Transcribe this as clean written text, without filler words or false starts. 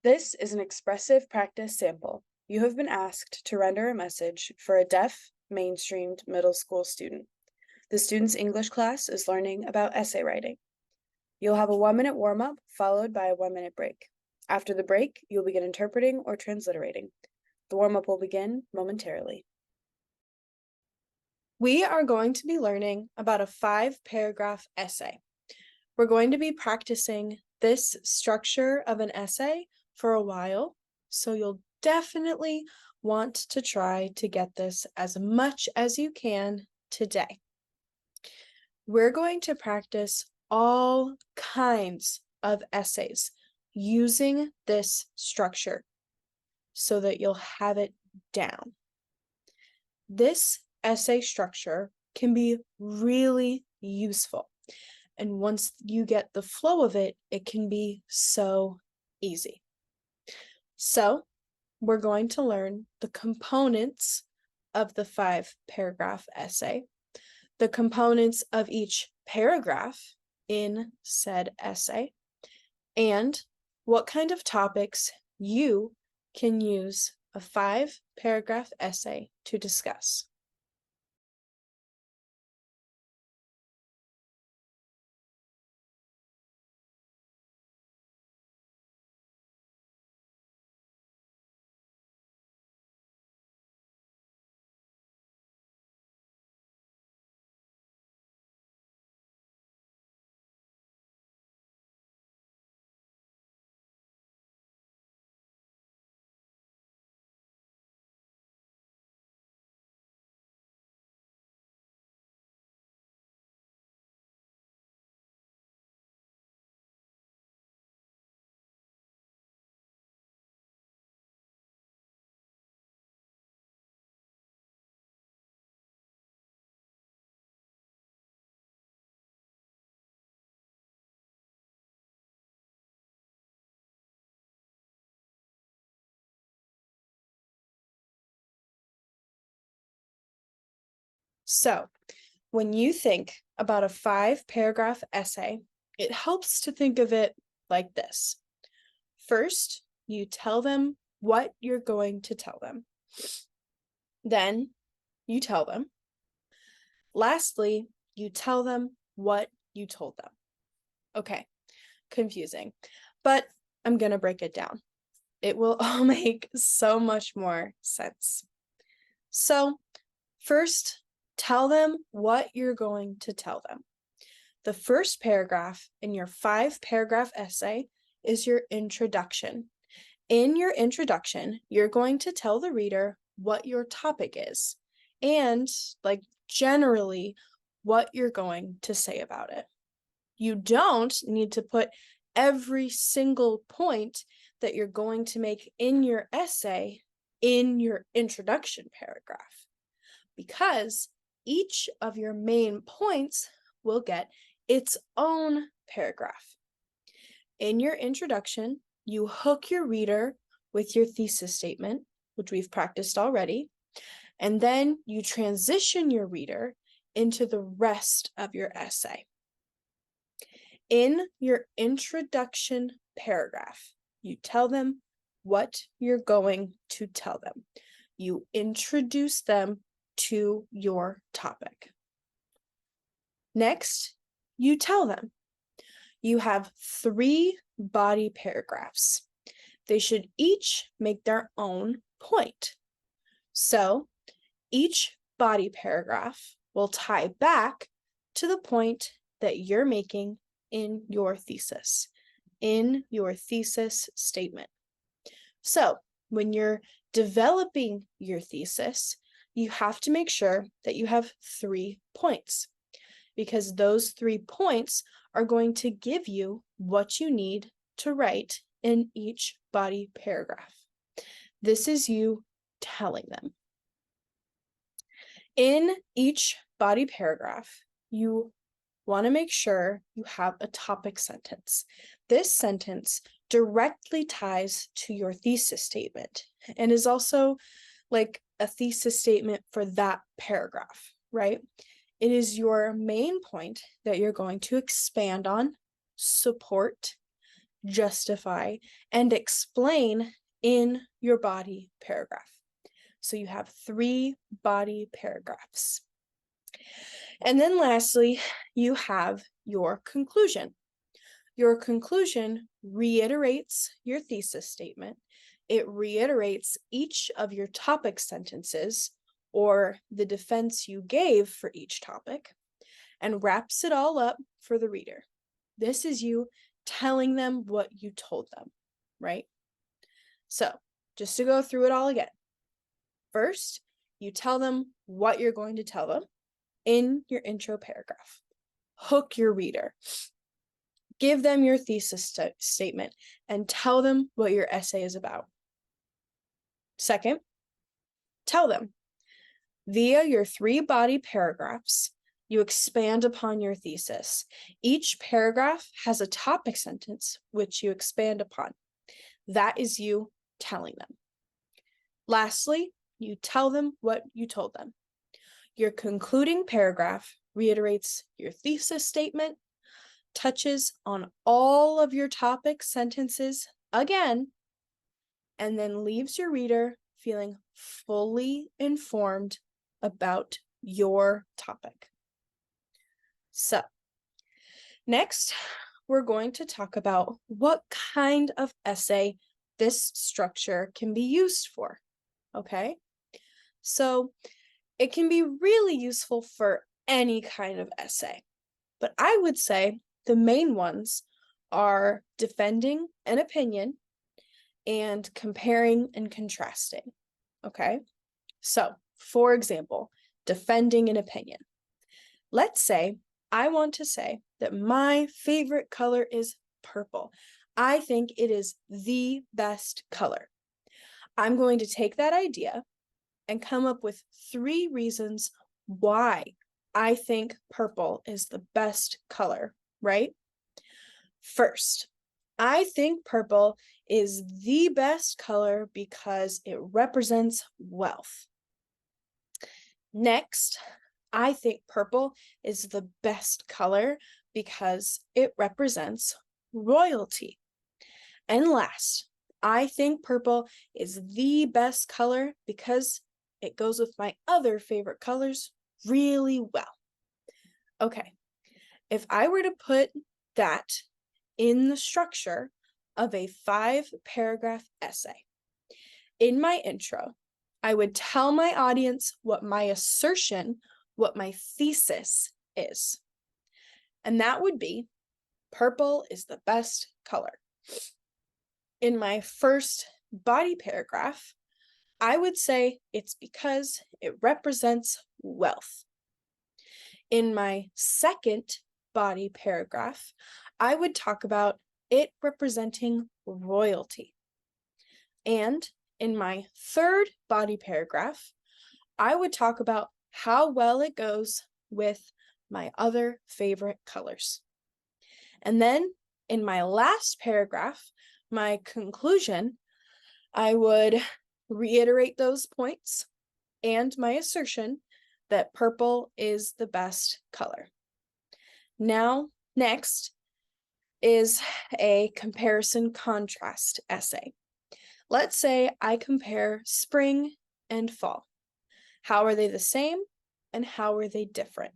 This is an expressive practice sample. You have been asked to render a message for a deaf, mainstreamed middle school student. The student's English class is learning about essay writing. You'll have a 1-minute warm-up followed by a 1-minute break. After the break, you'll begin interpreting or transliterating. The warm-up will begin momentarily. We are going to be learning about a 5-paragraph essay. We're going to be practicing this structure of an essay for a while, so you'll definitely want to try to get this as much as you can today. We're going to practice all kinds of essays using this structure so that you'll have it down. This essay structure can be really useful. And once you get the flow of it, it can be so easy. So we're going to learn the components of the 5-paragraph essay, the components of each paragraph in said essay, and what kind of topics you can use a 5-paragraph essay to discuss. So, when you think about a 5-paragraph essay, it helps to think of it like this. First, you tell them what you're going to tell them. Then, you tell them. Lastly, you tell them what you told them. Okay, confusing, but I'm going to break it down. It will all make so much more sense. So, first, tell them what you're going to tell them. The first paragraph in your 5-paragraph essay is your introduction. In your introduction, you're going to tell the reader what your topic is and, generally, what you're going to say about it. You don't need to put every single point that you're going to make in your essay in your introduction paragraph, because each of your main points will get its own paragraph. In your introduction, you hook your reader with your thesis statement, which we've practiced already, and then you transition your reader into the rest of your essay. In your introduction paragraph, you tell them what you're going to tell them. You introduce them to your topic. Next, you tell them. You have 3 body paragraphs. They should each make their own point. So each body paragraph will tie back to the point that you're making in your thesis statement. So when you're developing your thesis, you have to make sure that you have 3 points, because those 3 points are going to give you what you need to write in each body paragraph. This is you telling them. In each body paragraph, you want to make sure you have a topic sentence. This sentence directly ties to your thesis statement and is also like a thesis statement for that paragraph, right? It is your main point that you're going to expand on, support, justify, and explain in your body paragraph. So you have 3 body paragraphs. And then lastly, you have your conclusion. Your conclusion reiterates your thesis statement. It reiterates each of your topic sentences or the defense you gave for each topic and wraps it all up for the reader. This is you telling them what you told them, right? So, just to go through it all again. First, you tell them what you're going to tell them in your intro paragraph. Hook your reader. Give them your thesis statement and tell them what your essay is about. Second, tell them. Via your 3 body paragraphs, you expand upon your thesis. Each paragraph has a topic sentence which you expand upon. That is you telling them. Lastly, you tell them what you told them. Your concluding paragraph reiterates your thesis statement, touches on all of your topic sentences again, and then leaves your reader feeling fully informed about your topic. So, next, we're going to talk about what kind of essay this structure can be used for, okay? So, it can be really useful for any kind of essay, but I would say the main ones are defending an opinion and comparing and contrasting, okay? So, for example, defending an opinion. Let's say I want to say that my favorite color is purple. I think it is the best color. I'm going to take that idea and come up with 3 reasons why I think purple is the best color, right? First, I think purple is the best color because it represents wealth. Next, I think purple is the best color because it represents royalty. And last, I think purple is the best color because it goes with my other favorite colors really well. Okay, if I were to put that in the structure of a 5-paragraph essay, in my intro, I would tell my audience what my assertion, what my thesis is. And that would be purple is the best color. In my first body paragraph, I would say it's because it represents wealth. In my second body paragraph, I would talk about it representing royalty. And in my third body paragraph, I would talk about how well it goes with my other favorite colors. And then in my last paragraph, my conclusion, I would reiterate those points and my assertion that purple is the best color. Now, next is a comparison contrast essay. Let's say I compare spring and fall. How are they the same and how are they different?